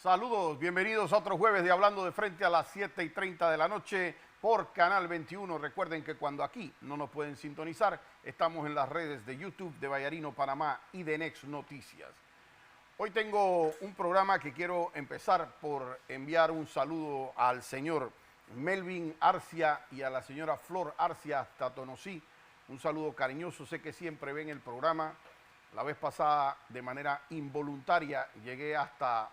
Saludos, bienvenidos a otro jueves de Hablando de Frente a las 7:30 de la noche por Canal 21. Recuerden que cuando aquí no nos pueden sintonizar, estamos en las redes de YouTube de Vallarino Panamá y de Next Noticias. Hoy tengo un programa que quiero empezar por enviar un saludo al señor Melvin Arcia y a la señora Flor Arcia hasta Tonosí. Un saludo cariñoso, sé que siempre ven el programa. La vez pasada, de manera involuntaria, llegué hasta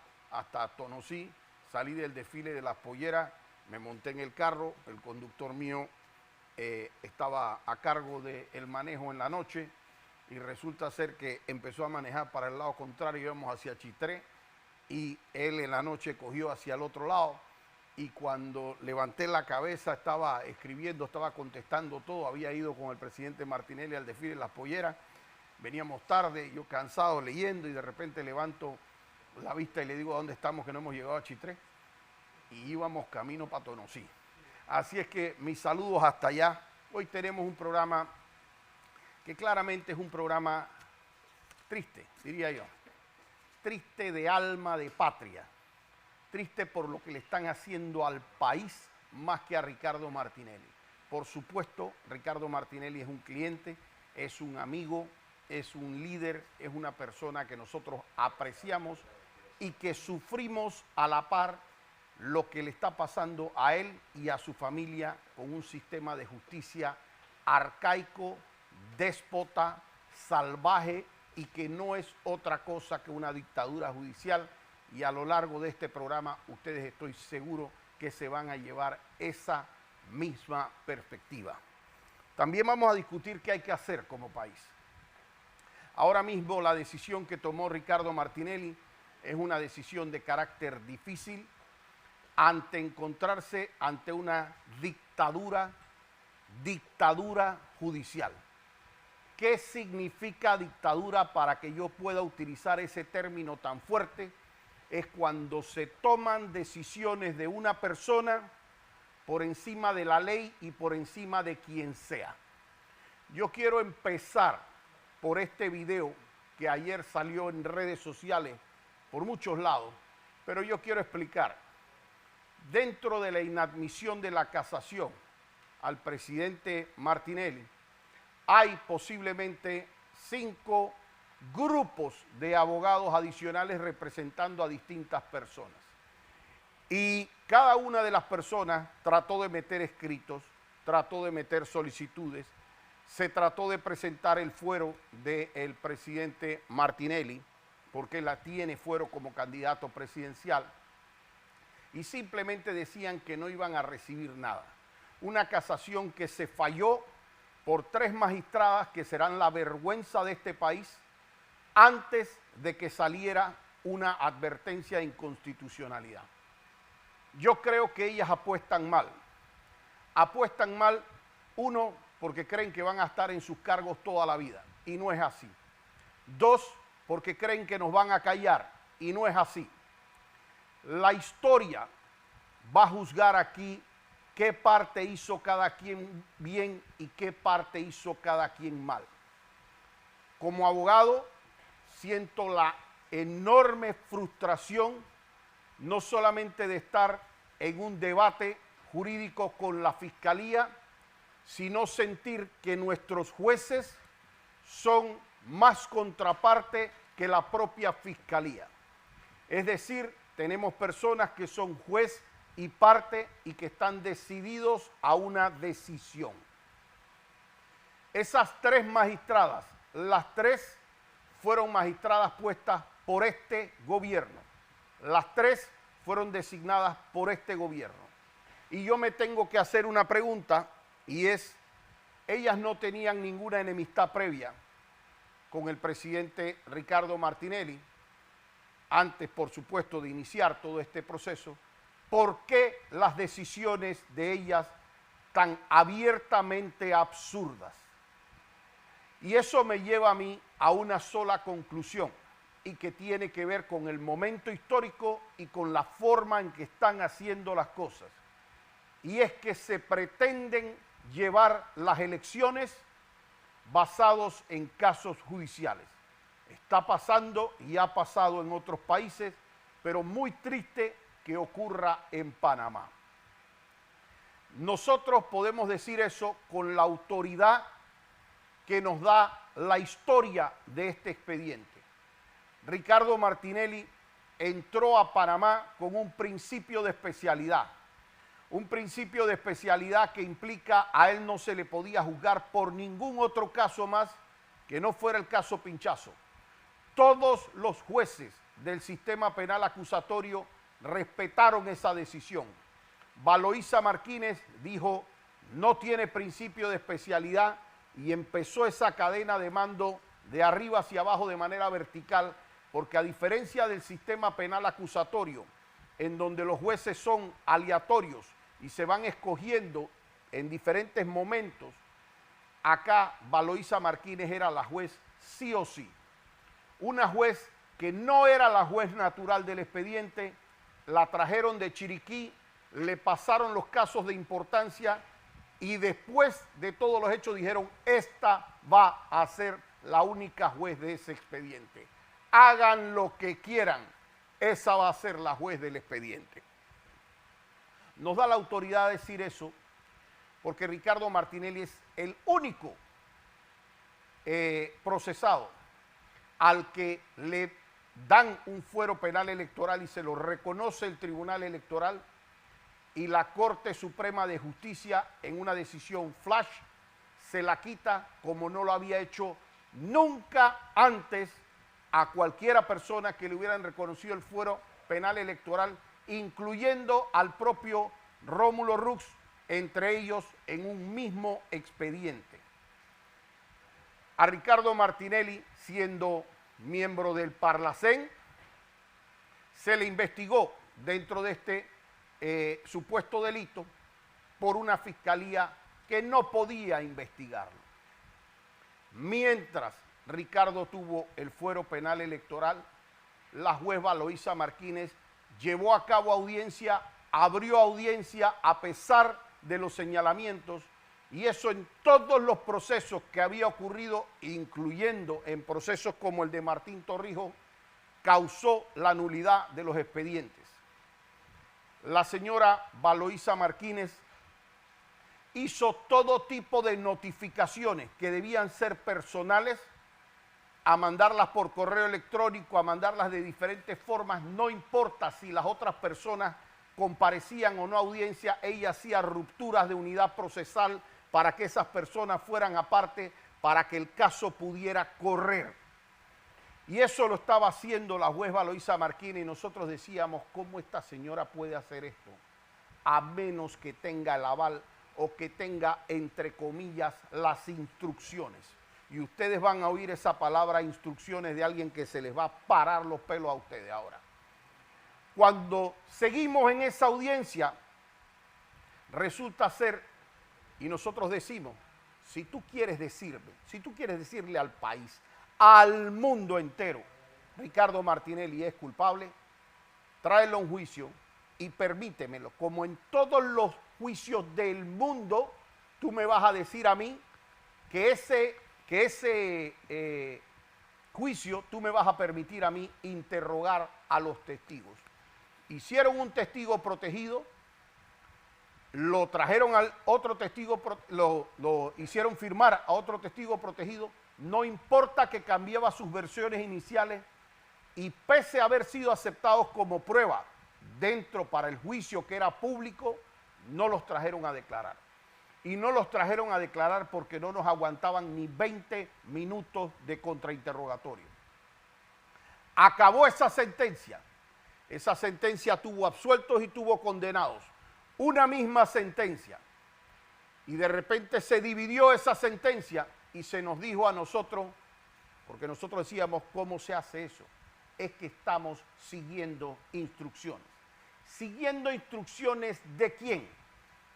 Tonosí, salí del desfile de las polleras, me monté en el carro, el conductor mío estaba a cargo del manejo en la noche y resulta ser que empezó a manejar para el lado contrario, íbamos hacia Chitré y él en la noche cogió hacia el otro lado y cuando levanté la cabeza estaba escribiendo, estaba contestando todo, había ido con el presidente Martinelli al desfile de las polleras, veníamos tarde, yo cansado leyendo y de repente levanto la vista y le digo, ¿dónde estamos? Que no hemos llegado a Chitré. Y íbamos camino para Tonosí. Así es que mis saludos hasta allá. Hoy tenemos un programa que claramente es un programa triste, diría yo. Triste de alma, de patria. Triste por lo que le están haciendo al país más que a Ricardo Martinelli. Por supuesto, Ricardo Martinelli es un cliente, es un amigo, es un líder, es una persona que nosotros apreciamos y que sufrimos a la par lo que le está pasando a él y a su familia con un sistema de justicia arcaico, déspota, salvaje y que no es otra cosa que una dictadura judicial. Y a lo largo de este programa ustedes estoy seguro que se van a llevar esa misma perspectiva. También vamos a discutir qué hay que hacer como país. Ahora mismo la decisión que tomó Ricardo Martinelli es una decisión de carácter difícil ante encontrarse ante una dictadura judicial. ¿Qué significa dictadura para que yo pueda utilizar ese término tan fuerte? Es cuando se toman decisiones de una persona por encima de la ley y por encima de quien sea. Yo quiero empezar por este video que ayer salió en redes sociales por muchos lados, pero yo quiero explicar. Dentro de la inadmisión de la casación al presidente Martinelli, hay posiblemente 5 grupos de abogados adicionales representando a distintas personas. Y cada una de las personas trató de meter escritos, trató de meter solicitudes, se trató de presentar el fuero del presidente Martinelli, porque la tiene fuero como candidato presidencial, y simplemente decían que no iban a recibir nada. Una casación que se falló por 3 magistradas que serán la vergüenza de este país antes de que saliera una advertencia de inconstitucionalidad. Yo creo que ellas apuestan mal. Apuestan mal, uno, porque creen que van a estar en sus cargos toda la vida, y no es así. 2, porque creen que nos van a callar, y no es así. La historia va a juzgar aquí qué parte hizo cada quien bien y qué parte hizo cada quien mal. Como abogado, siento la enorme frustración, no solamente de estar en un debate jurídico con la Fiscalía, sino sentir que nuestros jueces son más contraparte que la propia Fiscalía. Es decir, tenemos personas que son juez y parte y que están decididos a una decisión. Esas 3 magistradas, las 3 fueron magistradas puestas por este gobierno. Las 3 fueron designadas por este gobierno. Y yo me tengo que hacer una pregunta y es, ellas no tenían ninguna enemistad previa con el presidente Ricardo Martinelli, antes, por supuesto, de iniciar todo este proceso. ¿Por qué las decisiones de ellas tan abiertamente absurdas? Y eso me lleva a mí a una sola conclusión, y que tiene que ver con el momento histórico y con la forma en que están haciendo las cosas. Y es que se pretenden llevar las elecciones basados en casos judiciales. Está pasando y ha pasado en otros países pero muy triste que ocurra en Panamá. Nosotros podemos decir eso con la autoridad que nos da la historia de este expediente. Ricardo Martinelli entró a Panamá con un principio de especialidad. Un principio de especialidad que implica a él no se le podía juzgar por ningún otro caso más que no fuera el caso Pinchazo. Todos los jueces del sistema penal acusatorio respetaron esa decisión. Valoisa Martínez dijo, no tiene principio de especialidad, y empezó esa cadena de mando de arriba hacia abajo de manera vertical, porque a diferencia del sistema penal acusatorio, en donde los jueces son aleatorios y se van escogiendo en diferentes momentos, acá Valoisa Martínez era la juez sí o sí. Una juez que no era la juez natural del expediente, la trajeron de Chiriquí, le pasaron los casos de importancia y después de todos los hechos dijeron, esta va a ser la única juez de ese expediente. Hagan lo que quieran, esa va a ser la juez del expediente. Nos da la autoridad de decir eso porque Ricardo Martinelli es el único procesado al que le dan un fuero penal electoral y se lo reconoce el Tribunal Electoral y la Corte Suprema de Justicia en una decisión flash se la quita como no lo había hecho nunca antes a cualquiera persona que le hubieran reconocido el fuero penal electoral, incluyendo al propio Rómulo Rux, entre ellos en un mismo expediente. A Ricardo Martinelli, siendo miembro del Parlacén, se le investigó dentro de este supuesto delito por una fiscalía que no podía investigarlo. Mientras Ricardo tuvo el fuero penal electoral, la juez Valoisa Martínez llevó a cabo audiencia, abrió audiencia a pesar de los señalamientos, y eso en todos los procesos que había ocurrido, incluyendo en procesos como el de Martín Torrijos, causó la nulidad de los expedientes. La señora Valoisa Martínez hizo todo tipo de notificaciones que debían ser personales, a mandarlas por correo electrónico, a mandarlas de diferentes formas, no importa si las otras personas comparecían o no a audiencia, ella hacía rupturas de unidad procesal para que esas personas fueran aparte, para que el caso pudiera correr. Y eso lo estaba haciendo la juez Valoisa Martínez y nosotros decíamos, ¿cómo esta señora puede hacer esto? A menos que tenga el aval o que tenga, entre comillas, las instrucciones. Y ustedes van a oír esa palabra instrucciones de alguien que se les va a parar los pelos a ustedes ahora. Cuando seguimos en esa audiencia, resulta ser, y nosotros decimos, si tú quieres decirme, si tú quieres decirle al país, al mundo entero, Ricardo Martinelli es culpable, tráelo a un juicio y permítemelo, como en todos los juicios del mundo, tú me vas a decir a mí que ese juicio, tú me vas a permitir a mí interrogar a los testigos. Hicieron un testigo protegido, lo trajeron al otro testigo, lo hicieron firmar a otro testigo protegido, no importa que cambiaba sus versiones iniciales, y pese a haber sido aceptados como prueba dentro para el juicio que era público, no los trajeron a declarar. Y no los trajeron a declarar porque no nos aguantaban ni 20 minutos de contrainterrogatorio. Acabó esa sentencia. Esa sentencia tuvo absueltos y tuvo condenados. Una misma sentencia. Y de repente se dividió esa sentencia y se nos dijo a nosotros, porque nosotros decíamos, ¿cómo se hace eso? Es que estamos siguiendo instrucciones. ¿Siguiendo instrucciones de quién?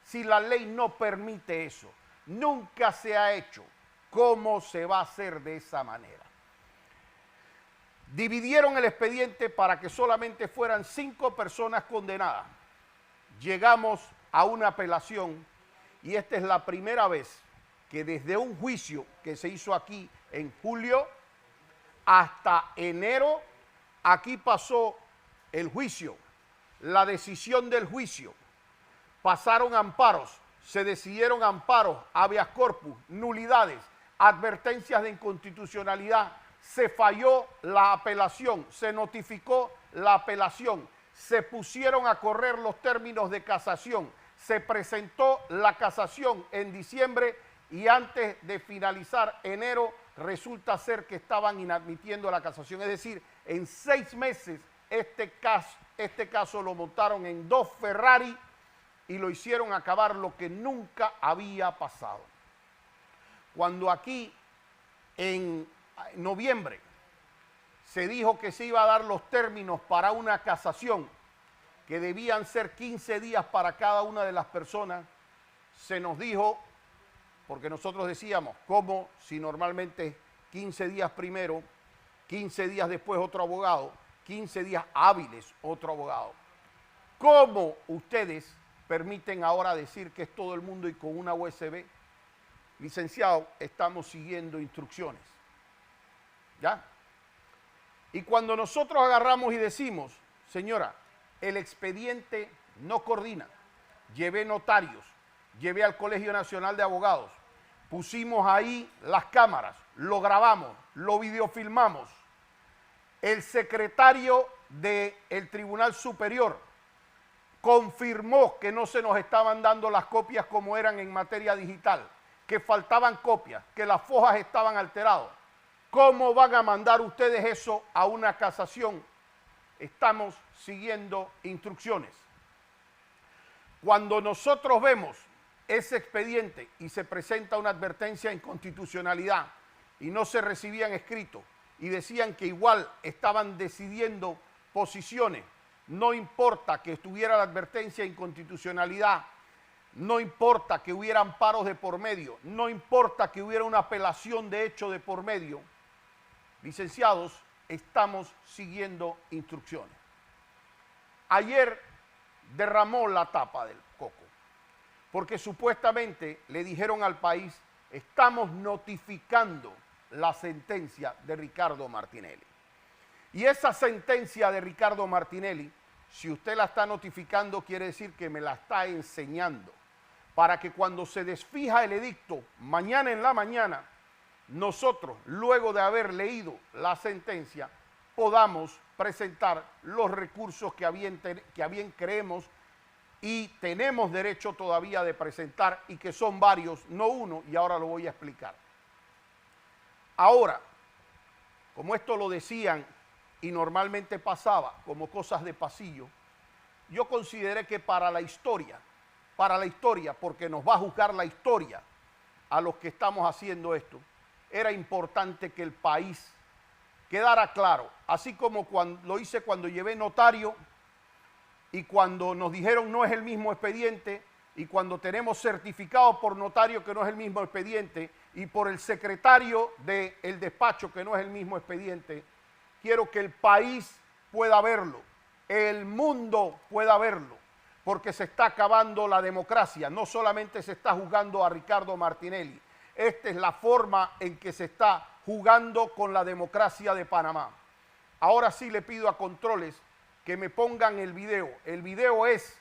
Si la ley no permite eso, nunca se ha hecho. ¿Cómo se va a hacer de esa manera? Dividieron el expediente para que solamente fueran 5 personas condenadas. Llegamos a una apelación y esta es la primera vez que desde un juicio que se hizo aquí en julio hasta enero, aquí pasó el juicio, la decisión del juicio, pasaron amparos, se decidieron amparos, habeas corpus, nulidades, advertencias de inconstitucionalidad, se falló la apelación, se notificó la apelación, se pusieron a correr los términos de casación, se presentó la casación en diciembre y antes de finalizar enero resulta ser que estaban inadmitiendo la casación. Es decir, en 6 meses este caso lo montaron en 2 Ferrari y lo hicieron acabar lo que nunca había pasado. Cuando aquí en noviembre se dijo que se iba a dar los términos para una casación, que debían ser 15 días para cada una de las personas, se nos dijo, porque nosotros decíamos, ¿cómo si normalmente 15 días primero, 15 días después otro abogado, 15 días hábiles otro abogado? ¿Cómo ustedes permiten ahora decir que es todo el mundo y con una USB? Licenciado, estamos siguiendo instrucciones. ¿Ya? Y cuando nosotros agarramos y decimos, señora, el expediente no coordina, llevé notarios, llevé al Colegio Nacional de Abogados, pusimos ahí las cámaras, lo grabamos, lo videofilmamos. El secretario del Tribunal Superior confirmó que no se nos estaban dando las copias como eran en materia digital, que faltaban copias, que las fojas estaban alteradas. ¿Cómo van a mandar ustedes eso a una casación? Estamos siguiendo instrucciones. Cuando nosotros vemos ese expediente y se presenta una advertencia de inconstitucionalidad y no se recibían escritos y decían que igual estaban decidiendo posiciones, no importa que estuviera la advertencia de inconstitucionalidad, no importa que hubiera amparos de por medio, no importa que hubiera una apelación de hecho de por medio, licenciados, estamos siguiendo instrucciones. Ayer derramó la tapa del coco, porque supuestamente le dijeron al país, estamos notificando la sentencia de Ricardo Martinelli. Y esa sentencia de Ricardo Martinelli, si usted la está notificando, quiere decir que me la está enseñando, para que cuando se desfija el edicto, mañana en la mañana, nosotros, luego de haber leído la sentencia, podamos presentar los recursos que a bien creemos y tenemos derecho todavía de presentar y que son varios, no uno, y ahora lo voy a explicar. Ahora, como esto lo decían y normalmente pasaba como cosas de pasillo, yo consideré que para la historia, porque nos va a juzgar la historia a los que estamos haciendo esto, era importante que el país quedara claro, así como lo hice cuando llevé notario y cuando nos dijeron no es el mismo expediente y cuando tenemos certificado por notario que no es el mismo expediente y por el secretario del despacho que no es el mismo expediente, quiero que el país pueda verlo, el mundo pueda verlo, porque se está acabando la democracia, no solamente se está juzgando a Ricardo Martinelli, esta es la forma en que se está jugando con la democracia de Panamá. Ahora sí le pido a controles que me pongan el video. El video es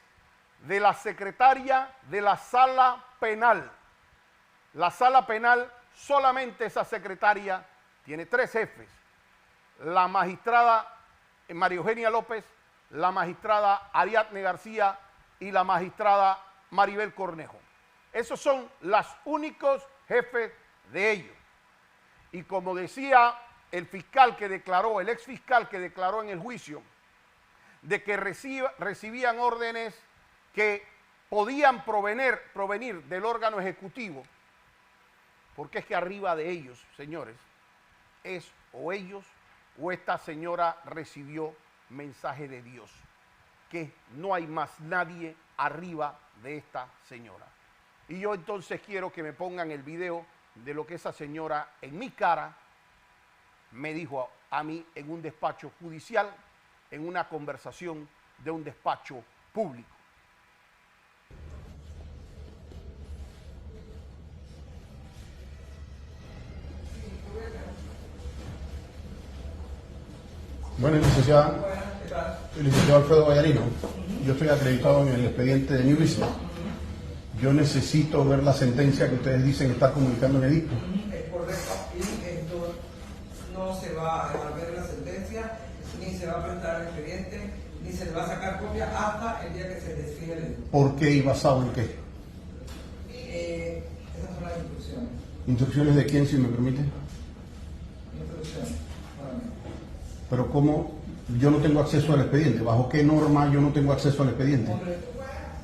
de la secretaria de la sala penal. La sala penal, solamente esa secretaria tiene 3 jefes. La magistrada María Eugenia López, la magistrada Ariadne García y la magistrada Maribel Cornejo. Esos son los únicos jefes de ellos. Y como decía el fiscal que declaró, el ex fiscal que declaró en el juicio, de que recibían órdenes que podían provenir del órgano ejecutivo, porque es que arriba de ellos, señores, es o ellos o esta señora recibió mensaje de Dios, que no hay más nadie arriba de esta señora. Y yo entonces quiero que me pongan el video de lo que esa señora en mi cara me dijo a mí en un despacho judicial, en una conversación de un despacho público. Bueno, licenciada, Licenciado Alfredo Vallarino, yo estoy acreditado en el expediente de New Business. Yo necesito ver la sentencia que ustedes dicen estar comunicando en edicto. Es correcto, y esto no se va a ver la sentencia, ni se va a presentar el expediente, ni se le va a sacar copia hasta el día que se desfile el edicto. ¿Por qué y basado en qué? Esas son las instrucciones. ¿Instrucciones de quién, si me permite? Instrucciones, solamente. Pero ¿cómo yo no tengo acceso al expediente? ¿Bajo qué norma yo no tengo acceso al expediente? Hombre,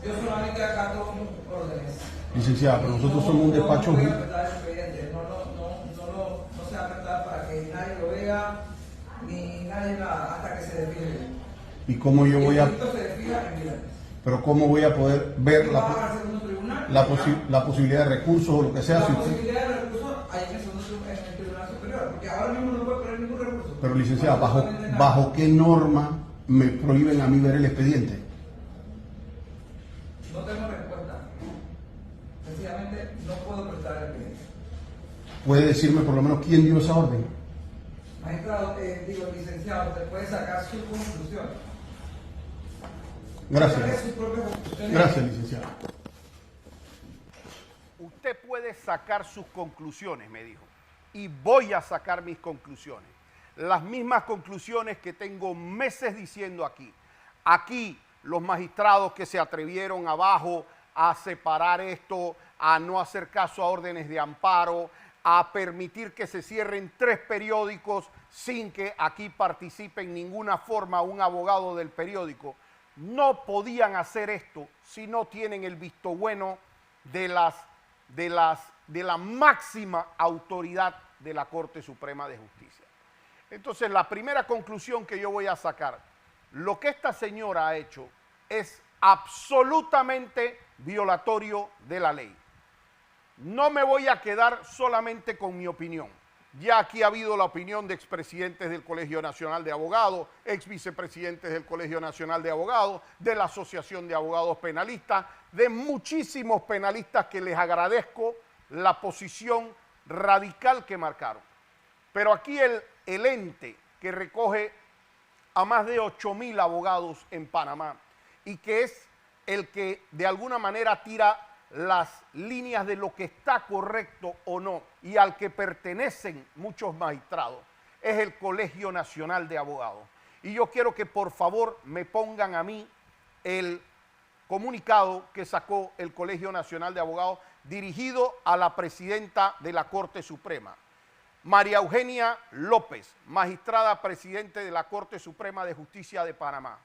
yo solamente acato órdenes. Licenciada, pero nosotros somos un despacho... No voy a apretar el expediente, no se va a apretar para que nadie lo vea, ni nadie nada, hasta que se desfile. ¿Y cómo yo voy a...? El edicto se desfila en viernes. Pero ¿cómo voy a poder ver la posibilidad de recursos o lo que sea? La Si usted... posibilidad de recursos hay en el Tribunal Superior, porque ahora mismo no puede poner ningún recurso. Pero licenciada, ¿bajo qué norma me prohíben a mí ver el expediente? No tengo respuesta. Sencillamente no puedo prestar el expediente. ¿Puede decirme por lo menos quién dio esa orden? Magistrado, licenciado, usted puede sacar su conclusión. Gracias. Gracias, licenciado. Usted puede sacar sus conclusiones, me dijo, y voy a sacar mis conclusiones. Las mismas conclusiones que tengo meses diciendo aquí. Aquí los magistrados que se atrevieron abajo a separar esto, a no hacer caso a órdenes de amparo, a permitir que se cierren 3 periódicos sin que aquí participe en ninguna forma un abogado del periódico, no podían hacer esto si no tienen el visto bueno de la máxima autoridad de la Corte Suprema de Justicia. Entonces, la primera conclusión que yo voy a sacar, lo que esta señora ha hecho es absolutamente violatorio de la ley. No me voy a quedar solamente con mi opinión. Ya aquí ha habido la opinión de expresidentes del Colegio Nacional de Abogados, ex vicepresidentes del Colegio Nacional de Abogados, de la Asociación de Abogados Penalistas, de muchísimos penalistas que les agradezco la posición radical que marcaron. Pero aquí el ente que recoge a más de 8,000 abogados en Panamá y que es el que de alguna manera tira las líneas de lo que está correcto o no y al que pertenecen muchos magistrados, es el Colegio Nacional de Abogados. Y yo quiero que por favor me pongan a mí el comunicado que sacó el Colegio Nacional de Abogados dirigido a la presidenta de la Corte Suprema, María Eugenia López, magistrada presidente de la Corte Suprema de Justicia de Panamá.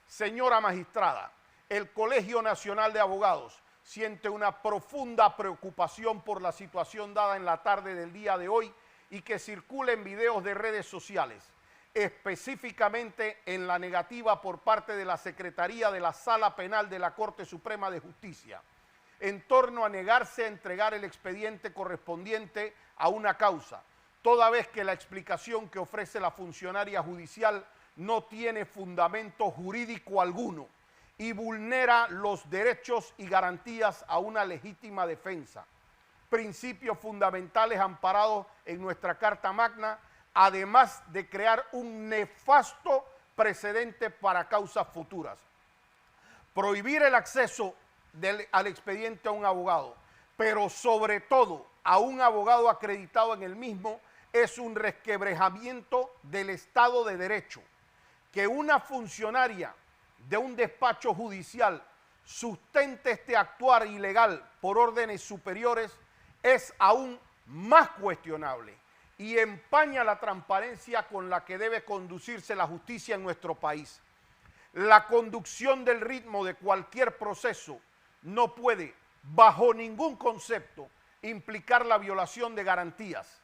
Señora magistrada, el Colegio Nacional de Abogados siente una profunda preocupación por la situación dada en la tarde del día de hoy y que circulen videos de redes sociales, específicamente en la negativa por parte de la Secretaría de la Sala Penal de la Corte Suprema de Justicia, en torno a negarse a entregar el expediente correspondiente a una causa, toda vez que la explicación que ofrece la funcionaria judicial no tiene fundamento jurídico alguno y vulnera los derechos y garantías a una legítima defensa, principios fundamentales amparados en nuestra Carta Magna, además de crear un nefasto precedente para causas futuras. Prohibir el acceso al expediente a un abogado, pero sobre todo a un abogado acreditado en el mismo, es un resquebrajamiento del Estado de Derecho. Que una funcionaria de un despacho judicial sustente este actuar ilegal por órdenes superiores es aún más cuestionable y empaña la transparencia con la que debe conducirse la justicia en nuestro país. La conducción del ritmo de cualquier proceso no puede, bajo ningún concepto, implicar la violación de garantías.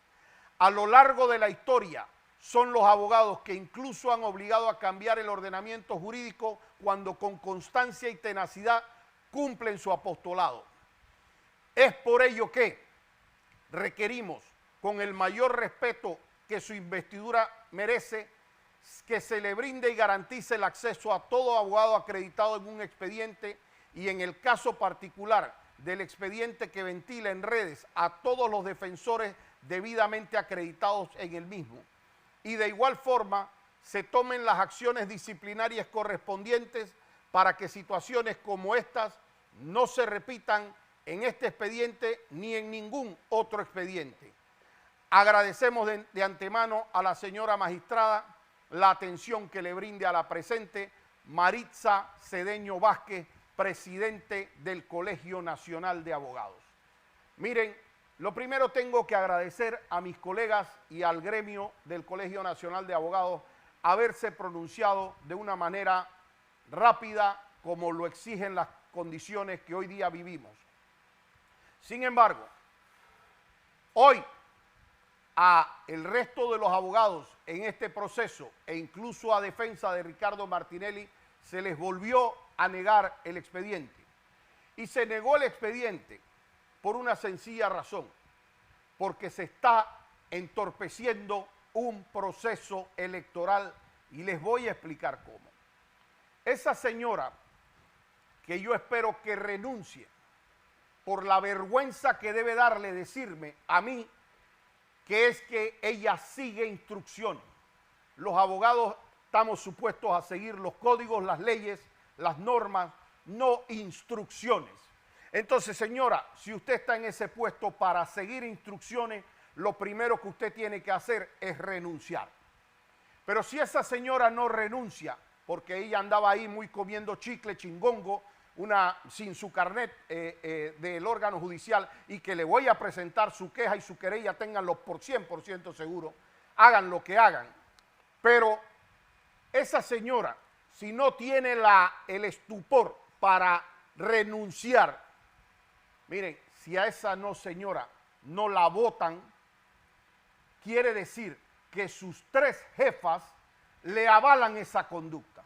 A lo largo de la historia, son los abogados que incluso han obligado a cambiar el ordenamiento jurídico cuando con constancia y tenacidad cumplen su apostolado. Es por ello que requerimos, con el mayor respeto que su investidura merece, que se le brinde y garantice el acceso a todo abogado acreditado en un expediente y en el caso particular del expediente que ventila en redes a todos los defensores debidamente acreditados en el mismo. Y de igual forma se tomen las acciones disciplinarias correspondientes para que situaciones como estas no se repitan en este expediente ni en ningún otro expediente. Agradecemos de antemano a la señora magistrada la atención que le brinde a la presente Maritza Cedeño Vázquez, presidente del Colegio Nacional de Abogados. Miren, lo primero tengo que agradecer a mis colegas y al gremio del Colegio Nacional de Abogados haberse pronunciado de una manera rápida como lo exigen las condiciones que hoy día vivimos. Sin embargo, hoy a el resto de los abogados en este proceso e incluso a defensa de Ricardo Martinelli se les volvió a negar el expediente. Y se negó el expediente por una sencilla razón, porque se está entorpeciendo un proceso electoral y les voy a explicar cómo. Esa señora, que yo espero que renuncie por la vergüenza que debe darle decirme a mí, que es que ella sigue instrucciones. Los abogados estamos supuestos a seguir los códigos, las leyes, las normas, no instrucciones. Entonces, señora, si usted está en ese puesto para seguir instrucciones, lo primero que usted tiene que hacer es renunciar. Pero si esa señora no renuncia, porque ella andaba ahí muy comiendo chicle, chingongo, sin su carnet del órgano judicial, y que le voy a presentar su queja y su querella, ténganlo por 100% seguro, hagan lo que hagan. Pero esa señora, si no tiene el estupor para renunciar, miren, si a esa señora no la votan, quiere decir que sus 3 jefas le avalan esa conducta.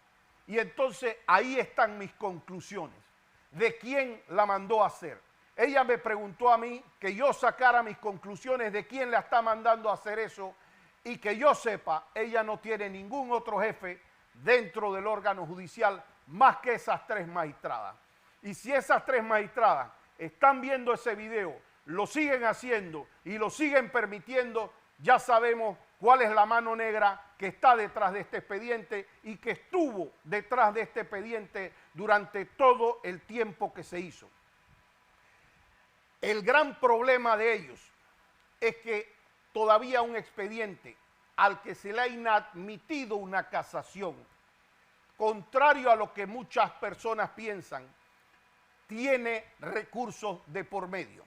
Y entonces ahí están mis conclusiones. ¿De quién la mandó a hacer? Ella me preguntó a mí que yo sacara mis conclusiones de quién la está mandando a hacer eso, y que yo sepa, ella no tiene ningún otro jefe dentro del órgano judicial más que esas 3 magistradas. Y si esas 3 magistradas están viendo ese video, lo siguen haciendo y lo siguen permitiendo, ya sabemos cuál es la mano negra que está detrás de este expediente y que estuvo detrás de este expediente durante todo el tiempo que se hizo. El gran problema de ellos es que todavía un expediente al que se le ha inadmitido una casación, contrario a lo que muchas personas piensan, tiene recursos de por medio.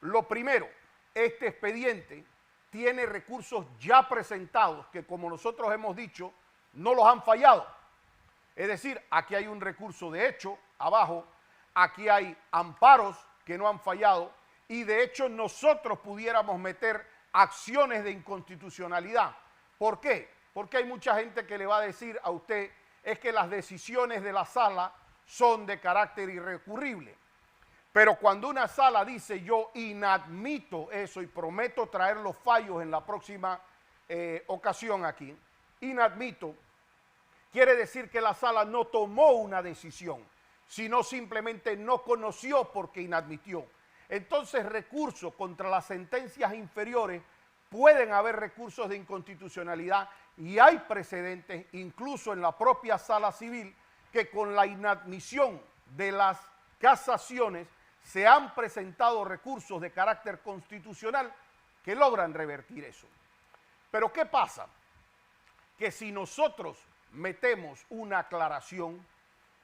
Lo primero, este expediente tiene recursos ya presentados que, como nosotros hemos dicho, no los han fallado. Es decir, aquí hay un recurso de hecho abajo, aquí hay amparos que no han fallado, y de hecho nosotros pudiéramos meter acciones de inconstitucionalidad. ¿Por qué? Porque hay mucha gente que le va a decir a usted es que las decisiones de la sala son de carácter irrecurrible. Pero cuando una sala dice yo inadmito eso y prometo traer los fallos en la próxima ocasión aquí, inadmito, quiere decir que la sala no tomó una decisión, sino simplemente no conoció porque inadmitió. Entonces, recursos contra las sentencias inferiores, pueden haber recursos de inconstitucionalidad, y hay precedentes, incluso en la propia sala civil, que con la inadmisión de las casaciones se han presentado recursos de carácter constitucional que logran revertir eso. Pero ¿qué pasa? Que si nosotros metemos una aclaración,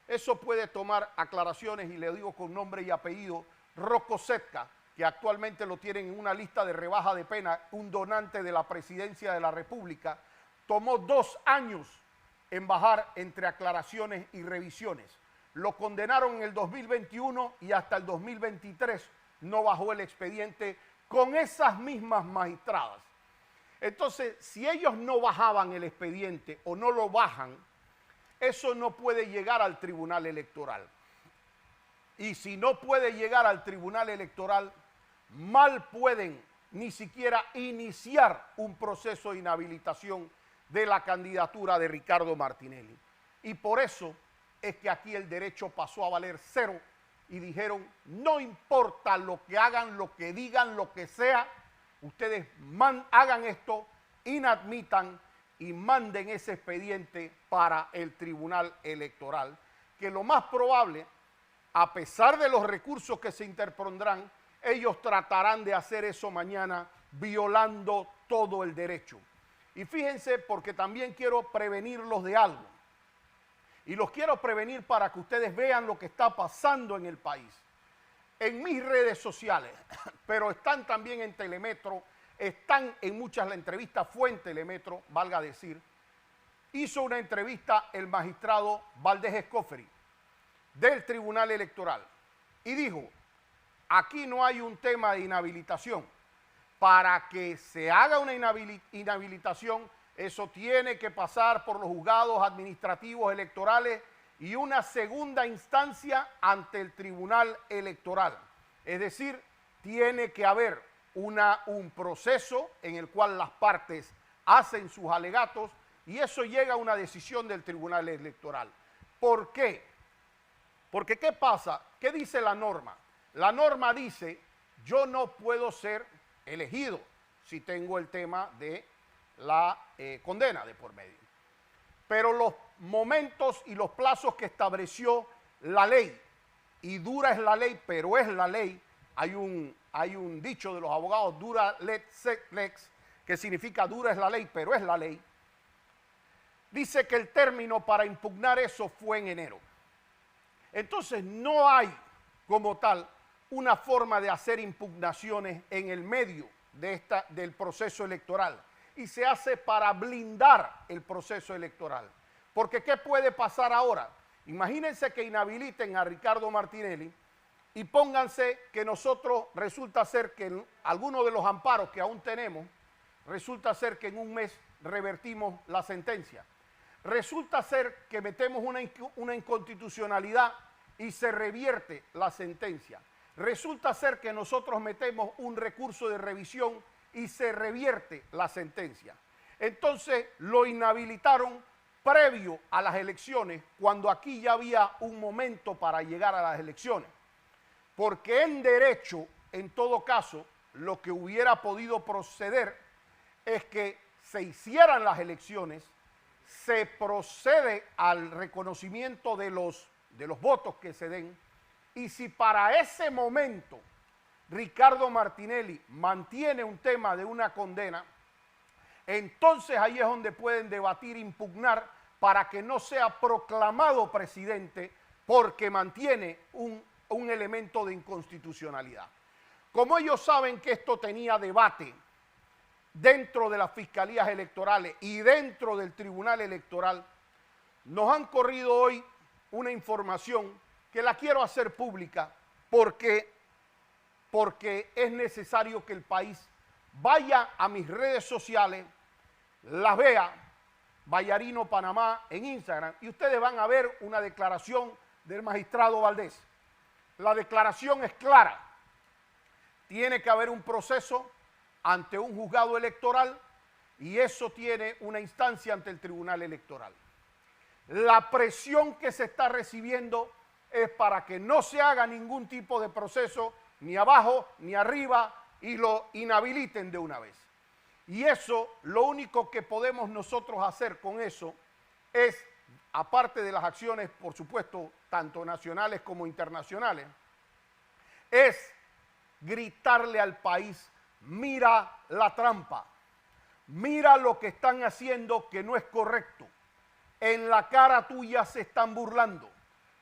eso puede tomar aclaraciones, y le digo con nombre y apellido, Rocco Setka, que actualmente lo tienen en una lista de rebaja de pena, un donante de la presidencia de la República, tomó 2 años en bajar entre aclaraciones y revisiones. Lo condenaron en el 2021 y hasta el 2023 no bajó el expediente con esas mismas magistradas. Entonces, si ellos no bajaban el expediente o no lo bajan, eso no puede llegar al Tribunal Electoral. Y si no puede llegar al Tribunal Electoral, mal pueden ni siquiera iniciar un proceso de inhabilitación de la candidatura de Ricardo Martinelli. Y por eso es que aquí el derecho pasó a valer 0 y dijeron, no importa lo que hagan, lo que digan, lo que sea, ustedes hagan esto, inadmitan y manden ese expediente para el Tribunal Electoral, que lo más probable, a pesar de los recursos que se interpondrán, ellos tratarán de hacer eso mañana violando todo el derecho. Y fíjense, porque también quiero prevenirlos de algo. Y los quiero prevenir para que ustedes vean lo que está pasando en el país. En mis redes sociales, pero están también en Telemetro, están en muchas, la entrevista fue en Telemetro, valga decir, hizo una entrevista el magistrado Valdés Escoferi del Tribunal Electoral y dijo, aquí no hay un tema de inhabilitación. Para que se haga una inhabilitación, eso tiene que pasar por los juzgados administrativos electorales y una segunda instancia ante el Tribunal Electoral. Es decir, tiene que haber un proceso en el cual las partes hacen sus alegatos y eso llega a una decisión del Tribunal Electoral. ¿Por qué? Porque ¿qué pasa? ¿Qué dice la norma? La norma dice, yo no puedo ser elegido si tengo el tema de la condena de por medio. Pero los momentos y los plazos que estableció la ley, y dura es la ley, pero es la ley, hay un dicho de los abogados, dura lex, que significa dura es la ley, pero es la ley, dice que el término para impugnar eso fue en enero. Entonces no hay como tal una forma de hacer impugnaciones en el medio del proceso electoral y se hace para blindar el proceso electoral. Porque ¿qué puede pasar ahora? Imagínense que inhabiliten a Ricardo Martinelli y pónganse que nosotros resulta ser que en alguno de los amparos que aún tenemos, resulta ser que en un mes revertimos la sentencia. Resulta ser que metemos una inconstitucionalidad y se revierte la sentencia. Resulta ser que nosotros metemos un recurso de revisión y se revierte la sentencia. Entonces lo inhabilitaron previo a las elecciones, cuando aquí ya había un momento para llegar a las elecciones. Porque en derecho, en todo caso, lo que hubiera podido proceder es que se hicieran las elecciones, se procede al reconocimiento de los votos que se den, y si para ese momento Ricardo Martinelli mantiene un tema de una condena, entonces ahí es donde pueden debatir, impugnar para que no sea proclamado presidente porque mantiene un elemento de inconstitucionalidad. Como ellos saben que esto tenía debate dentro de las fiscalías electorales y dentro del Tribunal Electoral, nos han corrido hoy una información que la quiero hacer pública porque es necesario que el país vaya a mis redes sociales, las vea, Vallarino Panamá en Instagram, y ustedes van a ver una declaración del magistrado Valdés. La declaración es clara. Tiene que haber un proceso ante un juzgado electoral y eso tiene una instancia ante el Tribunal Electoral. La presión que se está recibiendo es para que no se haga ningún tipo de proceso, ni abajo ni arriba, y lo inhabiliten de una vez. Y eso, lo único que podemos nosotros hacer con eso es, aparte de las acciones, por supuesto, tanto nacionales como internacionales, es gritarle al país, mira la trampa, mira lo que están haciendo que no es correcto. En la cara tuya se están burlando.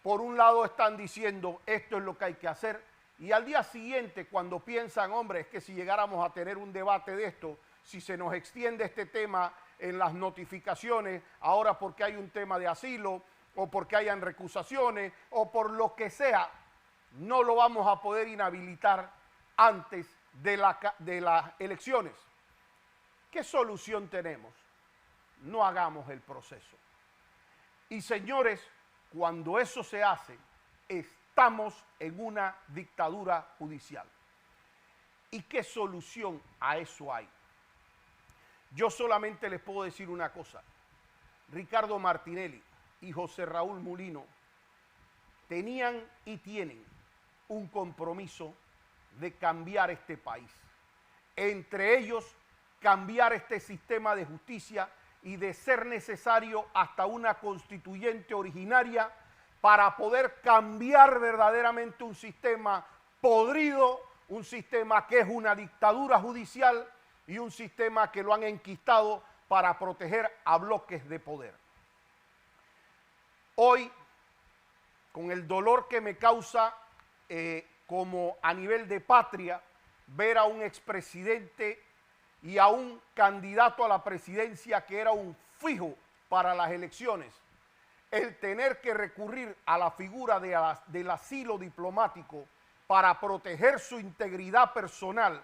Por un lado están diciendo esto es lo que hay que hacer y al día siguiente cuando piensan, hombre, es que si llegáramos a tener un debate de esto, si se nos extiende este tema en las notificaciones, ahora porque hay un tema de asilo o porque hayan recusaciones o por lo que sea, no lo vamos a poder inhabilitar antes de las elecciones. ¿Qué solución tenemos? No hagamos el proceso. Y señores, cuando eso se hace, estamos en una dictadura judicial. ¿Y qué solución a eso hay? Yo solamente les puedo decir una cosa. Ricardo Martinelli y José Raúl Mulino tenían y tienen un compromiso de cambiar este país. Entre ellos, cambiar este sistema de justicia y de ser necesario hasta una constituyente originaria para poder cambiar verdaderamente un sistema podrido, un sistema que es una dictadura judicial y un sistema que lo han enquistado para proteger a bloques de poder. Hoy, con el dolor que me causa como a nivel de patria, ver a un expresidente y a un candidato a la presidencia que era un fijo para las elecciones, el tener que recurrir a la figura del asilo diplomático para proteger su integridad personal,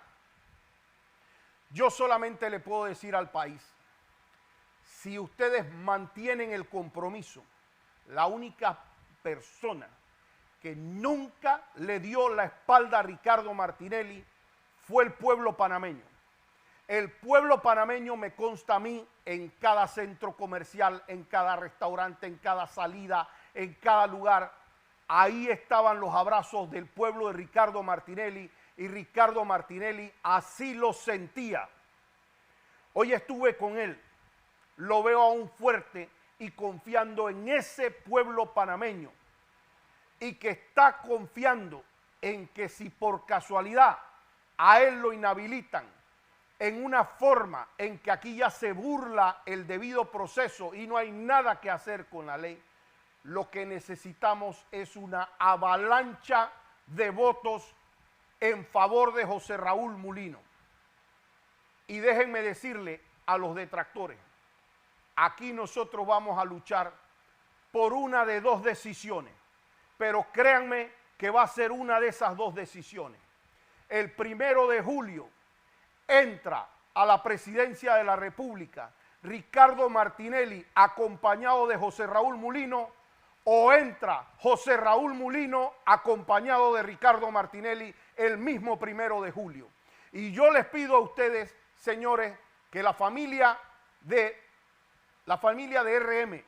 yo solamente le puedo decir al país, si ustedes mantienen el compromiso, la única persona que nunca le dio la espalda a Ricardo Martinelli fue el pueblo panameño. El pueblo panameño, me consta a mí, en cada centro comercial, en cada restaurante, en cada salida, en cada lugar, ahí estaban los abrazos del pueblo de Ricardo Martinelli, y Ricardo Martinelli así lo sentía. Hoy estuve con él, lo veo aún fuerte y confiando en ese pueblo panameño, y que está confiando en que si por casualidad a él lo inhabilitan en una forma en que aquí ya se burla el debido proceso y no hay nada que hacer con la ley, lo que necesitamos es una avalancha de votos en favor de José Raúl Mulino. Y déjenme decirle a los detractores, aquí nosotros vamos a luchar por una de dos decisiones, pero créanme que va a ser una de esas dos decisiones. El 1 de julio entra a la presidencia de la República Ricardo Martinelli acompañado de José Raúl Mulino, o entra José Raúl Mulino acompañado de Ricardo Martinelli el mismo 1 de julio. Y yo les pido a ustedes, señores, que la familia de RM,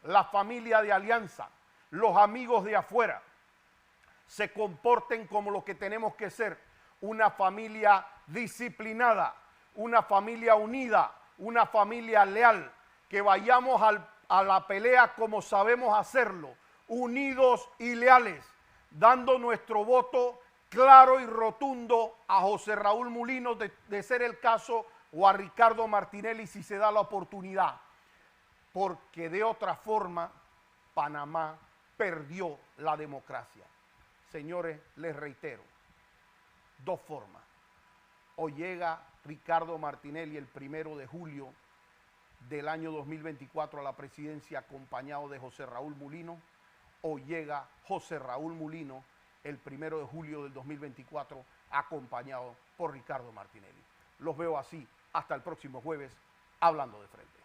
la familia de Alianza, los amigos de afuera, se comporten como lo que tenemos que ser, una familia disciplinada, una familia unida, una familia leal, que vayamos a la pelea como sabemos hacerlo, unidos y leales, dando nuestro voto claro y rotundo a José Raúl Mulino de ser el caso, o a Ricardo Martinelli si se da la oportunidad, porque de otra forma Panamá perdió la democracia. Señores, les reitero, dos formas: o llega Ricardo Martinelli el 1 de julio del año 2024 a la presidencia acompañado de José Raúl Mulino, o llega José Raúl Mulino el 1 de julio del 2024 acompañado por Ricardo Martinelli. Los veo así hasta el próximo jueves, Hablando de Frente.